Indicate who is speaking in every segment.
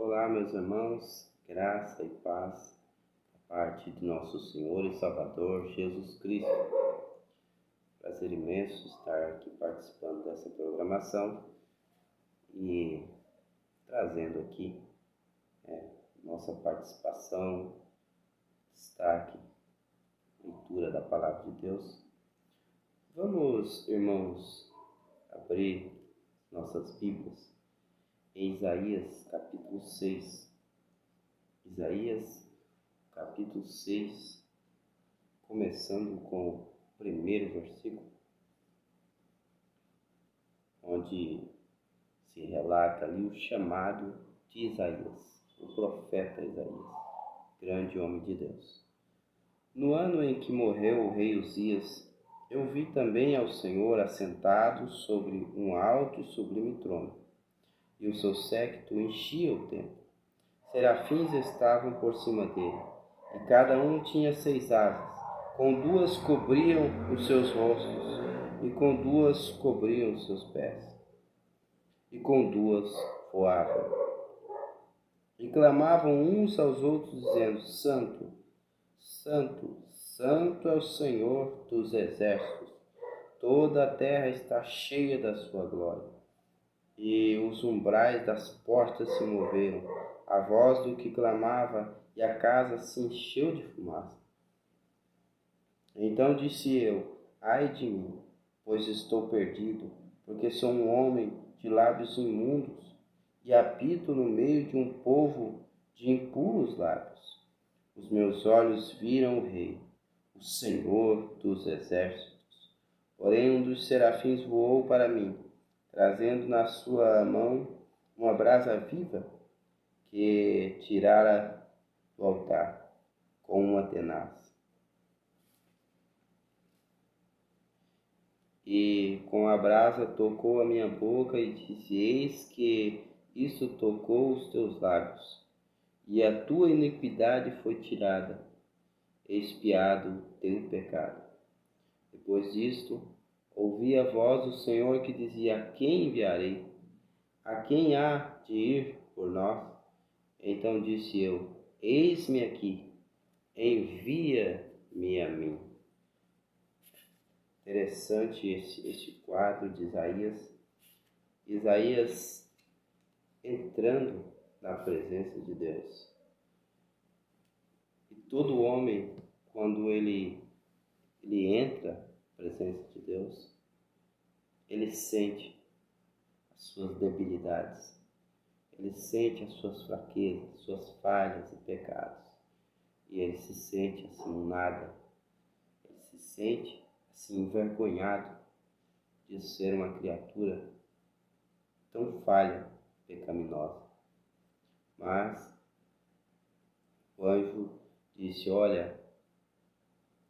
Speaker 1: Olá, meus irmãos, graça e paz da parte de nosso Senhor e Salvador Jesus Cristo. Prazer imenso estar aqui participando dessa programação e trazendo aqui nossa participação, destaque, leitura da Palavra de Deus. Vamos, irmãos, abrir nossas Bíblias em Isaías capítulo 6. Isaías capítulo 6, começando com o primeiro versículo, onde se relata ali o chamado de Isaías, o profeta Isaías, grande homem de Deus. No ano em que morreu o rei Uzias, eu vi também ao Senhor assentado sobre um alto e sublime trono, e o seu séquito enchia o templo. Serafins estavam por cima dele, e cada um tinha 6 asas. Com 2 cobriam os seus rostos, e com 2 cobriam os seus pés, e com 2 voavam. E clamavam uns aos outros, dizendo: Santo, Santo, Santo é o Senhor dos exércitos, toda a terra está cheia da sua glória. E os umbrais das portas se moveram, a voz do que clamava, e a casa se encheu de fumaça. Então disse eu: ai de mim, pois estou perdido, porque sou um homem de lábios imundos, e habito no meio de um povo de impuros lábios. Os meus olhos viram o Rei, o Senhor dos exércitos. Porém um dos serafins voou para mim, trazendo na sua mão uma brasa viva que tirara do altar com uma tenaz. E com a brasa tocou a minha boca e disse: eis que isso tocou os teus lábios, e a tua iniquidade foi tirada, expiado o teu pecado. Depois disto, ouvi a voz do Senhor que dizia: a quem enviarei? A quem há de ir por nós? Então disse eu: eis-me aqui, envia-me a mim. Interessante este quadro de Isaías. Isaías entrando na presença de Deus. E todo homem, quando ele entra na presença de Deus, ele sente as suas debilidades, ele sente as suas fraquezas, suas falhas e pecados. E ele se sente assim um nada, ele se sente assim envergonhado de ser uma criatura tão falha, pecaminosa. Mas o anjo disse: olha,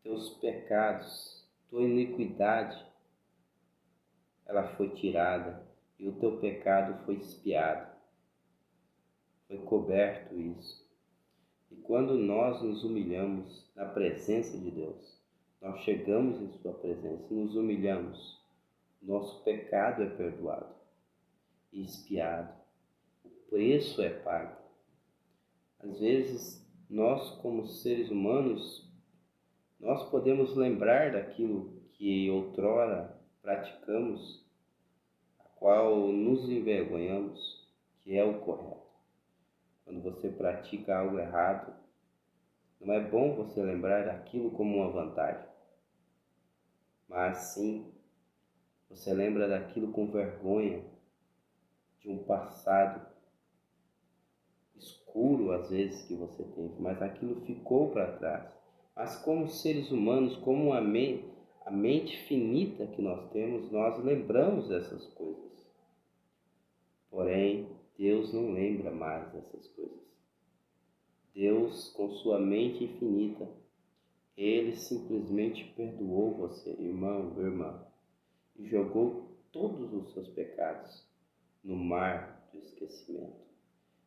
Speaker 1: teus pecados, tua iniquidade, ela foi tirada, e o teu pecado foi expiado, foi coberto isso. E quando nós nos humilhamos na presença de Deus, nós chegamos em sua presença e nos humilhamos, nosso pecado é perdoado e expiado, o preço é pago. Às vezes, nós como seres humanos, nós podemos lembrar daquilo que outrora praticamos, a qual nos envergonhamos, que é o correto. Quando você pratica algo errado, não é bom você lembrar daquilo como uma vantagem, mas sim você lembra daquilo com vergonha, de um passado escuro às vezes que você teve, mas aquilo ficou para trás. Mas como seres humanos, como a mente finita que nós temos, nós lembramos dessas coisas. Porém, Deus não lembra mais dessas coisas. Deus, com sua mente infinita, Ele simplesmente perdoou você, irmão, irmã, e jogou todos os seus pecados no mar do esquecimento.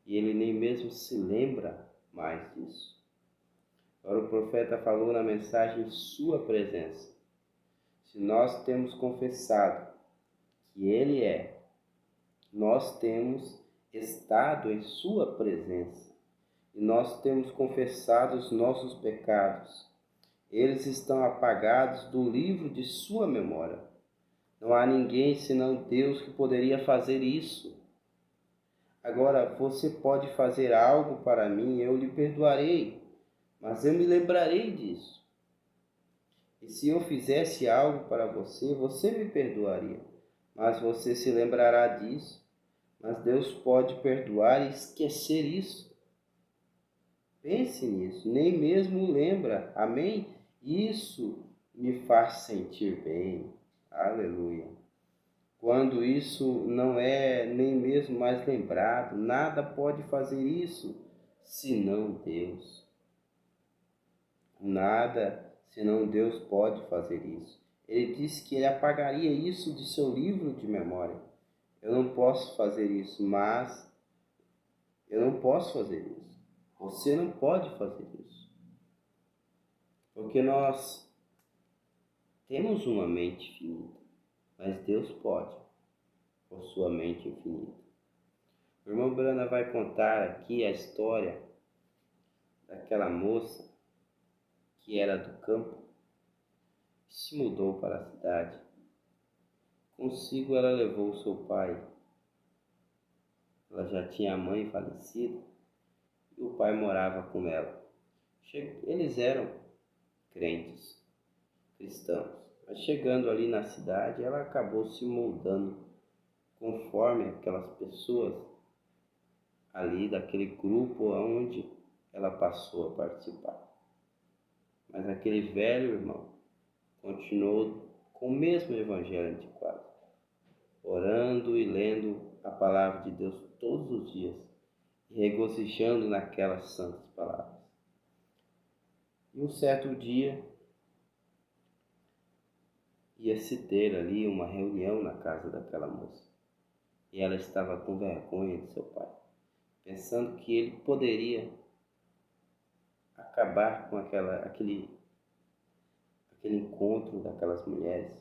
Speaker 1: E Ele nem mesmo se lembra mais disso. Agora o profeta falou na mensagem em sua presença. Se nós temos confessado que Ele é, nós temos estado em sua presença e nós temos confessado os nossos pecados. Eles estão apagados do livro de sua memória. Não há ninguém senão Deus que poderia fazer isso. Agora, você pode fazer algo para mim, eu lhe perdoarei, mas eu me lembrarei disso. E se eu fizesse algo para você, você me perdoaria, mas você se lembrará disso. Mas Deus pode perdoar e esquecer isso. Pense nisso, nem mesmo lembra. Amém? Isso me faz sentir bem. Aleluia. Quando isso não é nem mesmo mais lembrado, nada pode fazer isso senão Deus. Nada senão Deus pode fazer isso. Ele disse que ele apagaria isso de seu livro de memória. Eu não posso fazer isso, mas eu não posso fazer isso. Você não pode fazer isso. Porque nós temos uma mente finita, mas Deus pode, por sua mente infinita. O irmão Brana vai contar aqui a história daquela moça que era do campo, que se mudou para a cidade. Consigo ela levou seu pai. Ela já tinha a mãe falecida e o pai morava com ela. Eles eram crentes, cristãos. Mas chegando ali na cidade, ela acabou se moldando conforme aquelas pessoas ali daquele grupo onde ela passou a participar. Mas aquele velho irmão continuou com o mesmo evangelho antiquado, orando e lendo a palavra de Deus todos os dias e regozijando naquelas santas palavras. E um certo dia ia-se ter ali uma reunião na casa daquela moça. E ela estava com vergonha de seu pai, pensando que ele poderia acabar com aquele encontro daquelas mulheres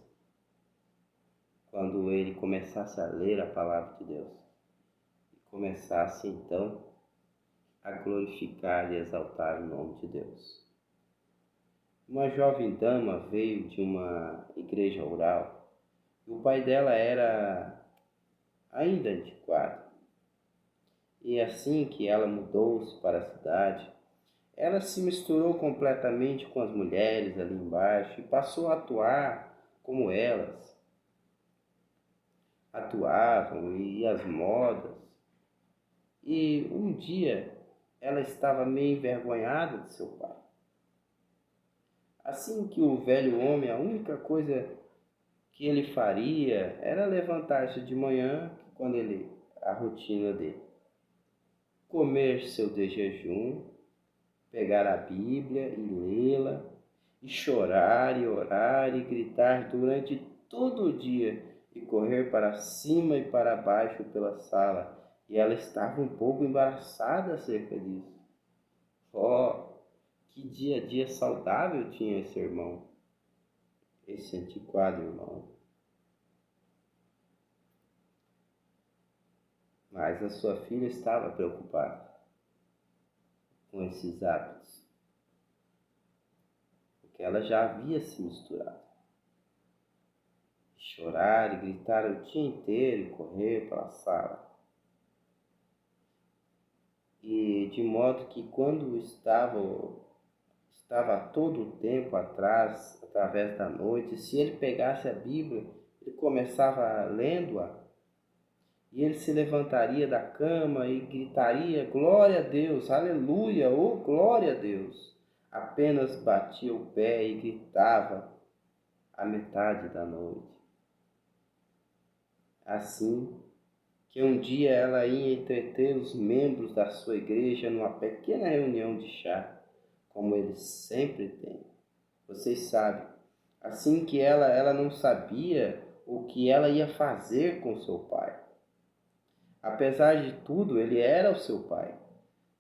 Speaker 1: quando ele começasse a ler a palavra de Deus e começasse então a glorificar e exaltar o nome de Deus. Uma jovem dama veio de uma igreja rural e o pai dela era ainda antiquado. E assim que ela mudou-se para a cidade, ela se misturou completamente com as mulheres ali embaixo e passou a atuar como elas atuavam e as modas. E um dia ela estava meio envergonhada de seu pai. Assim que o velho homem, a única coisa que ele faria era levantar-se de manhã, a rotina dele, comer seu de jejum, pegar a Bíblia e lê-la, e chorar e orar e gritar durante todo o dia e correr para cima e para baixo pela sala. E ela estava um pouco embaraçada acerca disso. Oh, que dia a dia saudável tinha esse irmão, esse antiquado irmão. Mas a sua filha estava preocupada com esses hábitos, porque ela já havia se misturado. Chorar e gritar o dia inteiro e correr para a sala. E de modo que quando estava todo o tempo atrás, através da noite, se ele pegasse a Bíblia, ele começava lendo-a, e ele se levantaria da cama e gritaria, glória a Deus, aleluia, oh glória a Deus. Apenas batia o pé e gritava a metade da noite. Assim que um dia ela ia entreter os membros da sua igreja numa pequena reunião de chá, como eles sempre têm. Vocês sabem, assim que ela não sabia o que ela ia fazer com seu pai. Apesar de tudo, ele era o seu pai.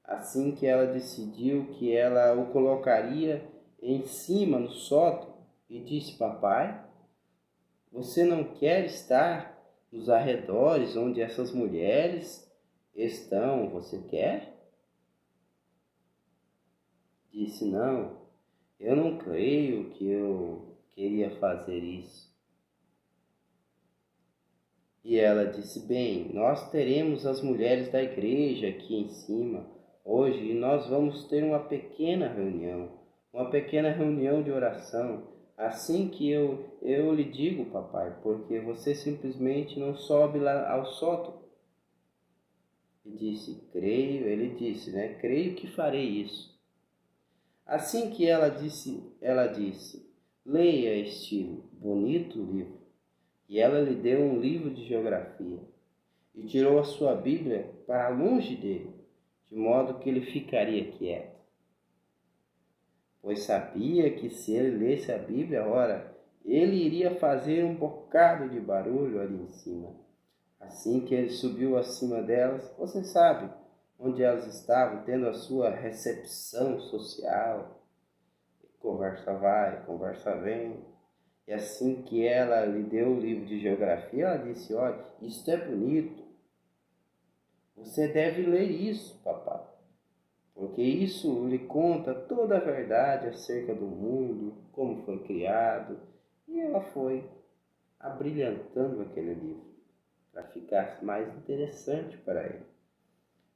Speaker 1: Assim que ela decidiu que ela o colocaria em cima no sótão e disse, papai, você não quer estar nos arredores onde essas mulheres Estão, você quer? Disse, não, eu não creio que eu queria fazer isso. E ela disse, bem, nós teremos as mulheres da igreja aqui em cima hoje e nós vamos ter uma pequena reunião de oração. Assim que eu lhe digo, papai, porque você simplesmente não sobe lá ao sótão. E disse, ele disse, né? Creio que farei isso. Assim que ela disse, leia este bonito livro. E ela lhe deu um livro de geografia e tirou a sua Bíblia para longe dele, de modo que ele ficaria quieto. Pois sabia que se ele lesse a Bíblia, ora, ele iria fazer um bocado de barulho ali em cima. Assim que ele subiu acima delas, você sabe onde elas estavam, tendo a sua recepção social. Conversa vai, conversa vem. E assim que ela lhe deu o livro de geografia, ela disse, olha, isso é bonito. Você deve ler isso, papai. Porque isso lhe conta toda a verdade acerca do mundo, como foi criado. E ela foi abrilhantando aquele livro, para ficar mais interessante para ele.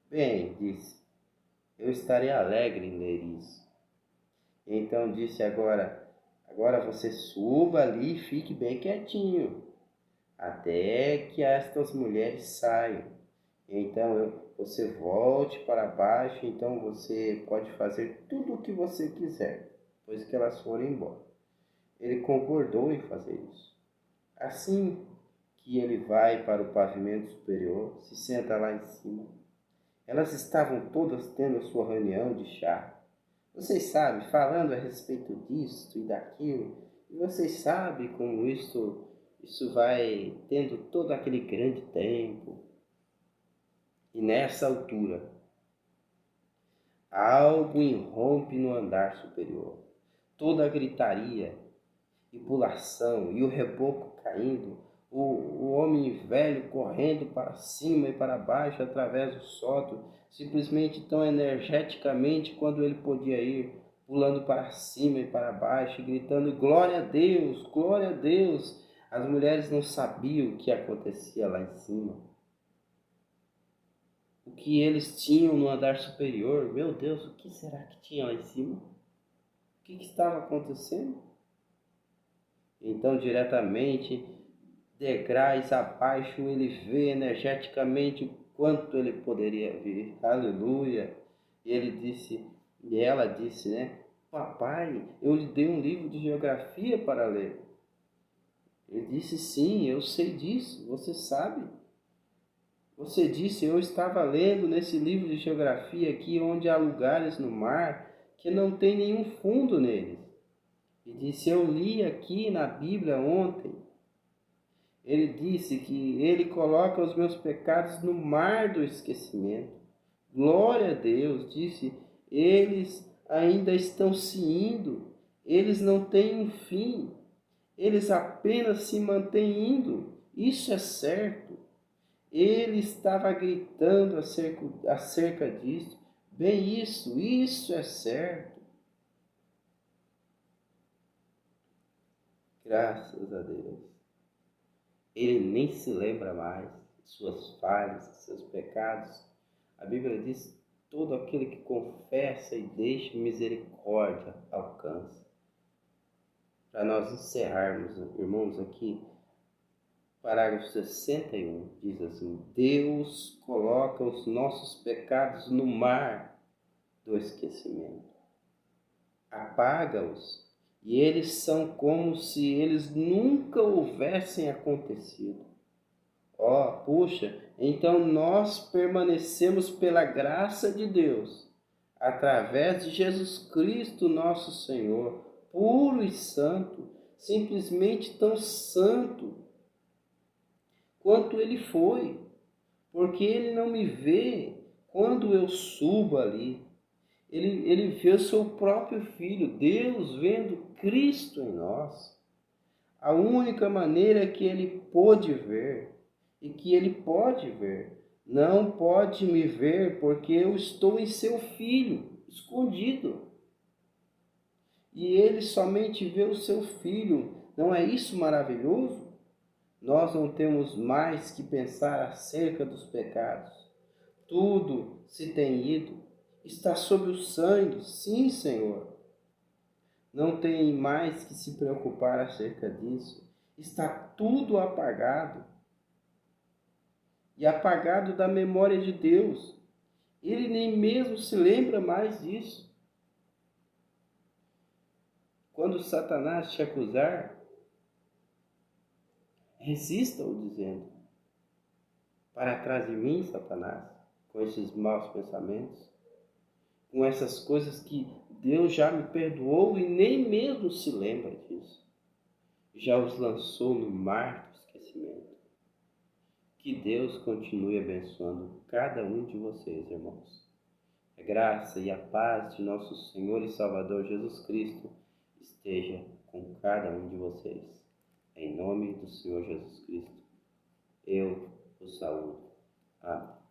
Speaker 1: Bem, disse, eu estarei alegre em ler isso. Então disse, agora você suba ali e fique bem quietinho, até que estas mulheres saiam. Então você volte para baixo, então você pode fazer tudo o que você quiser, depois que elas forem embora. Ele concordou em fazer isso. Assim que ele vai para o pavimento superior, se senta lá em cima. Elas estavam todas tendo a sua reunião de chá. Vocês sabem, falando a respeito disso e daquilo, e vocês sabem como isso vai tendo todo aquele grande tempo. E nessa altura, algo irrompe no andar superior. Toda a gritaria e pulação e o reboco caindo, o homem velho correndo para cima e para baixo através do sótão, simplesmente tão energeticamente quando ele podia ir, pulando para cima e para baixo, gritando glória a Deus, glória a Deus. As mulheres não sabiam o que acontecia lá em cima. O que eles tinham no andar superior, meu Deus, o que será que tinha lá em cima? O que estava acontecendo? Então, diretamente, degraus abaixo, ele vê energeticamente o quanto ele poderia ver. Aleluia! E ela disse, né? Papai, eu lhe dei um livro de geografia para ler. Ele disse, sim, eu sei disso, você sabe. Você disse, eu estava lendo nesse livro de geografia aqui, onde há lugares no mar que não tem nenhum fundo neles. E disse, eu li aqui na Bíblia ontem. Ele disse que ele coloca os meus pecados no mar do esquecimento. Glória a Deus, disse, eles ainda estão se indo, eles não têm um fim, eles apenas se mantêm indo, isso é certo. Ele estava gritando acerca disso. Bem, isso é certo. Graças a Deus. Ele nem se lembra mais de suas falhas, de seus pecados. A Bíblia diz, todo aquele que confessa e deixa misericórdia alcança. Para nós encerrarmos, irmãos, aqui, parágrafo 61 diz assim, Deus coloca os nossos pecados no mar do esquecimento. Apaga-os e eles são como se eles nunca houvessem acontecido. Puxa, então nós permanecemos pela graça de Deus, através de Jesus Cristo nosso Senhor, puro e santo, simplesmente tão santo quanto ele foi, porque ele não me vê quando eu subo ali. Ele vê o seu próprio Filho, Deus vendo Cristo em nós. A única maneira que ele pôde ver e que ele pode ver Não pode me ver porque eu estou em seu filho, escondido. E ele somente vê o seu filho. Não é isso maravilhoso? Nós não temos mais que pensar acerca dos pecados. Tudo se tem ido. Está sob o sangue, sim, Senhor. Não tem mais que se preocupar acerca disso. Está tudo apagado. E apagado da memória de Deus. Ele nem mesmo se lembra mais disso. Quando Satanás te acusar, resista-o dizendo: para trás de mim, Satanás, com esses maus pensamentos, com essas coisas que Deus já me perdoou e nem mesmo se lembra disso. Já os lançou no mar do esquecimento. Que Deus continue abençoando cada um de vocês, irmãos. A graça e a paz de nosso Senhor e Salvador Jesus Cristo esteja com cada um de vocês. Em nome do Senhor Jesus Cristo, eu os saúdo. Amém.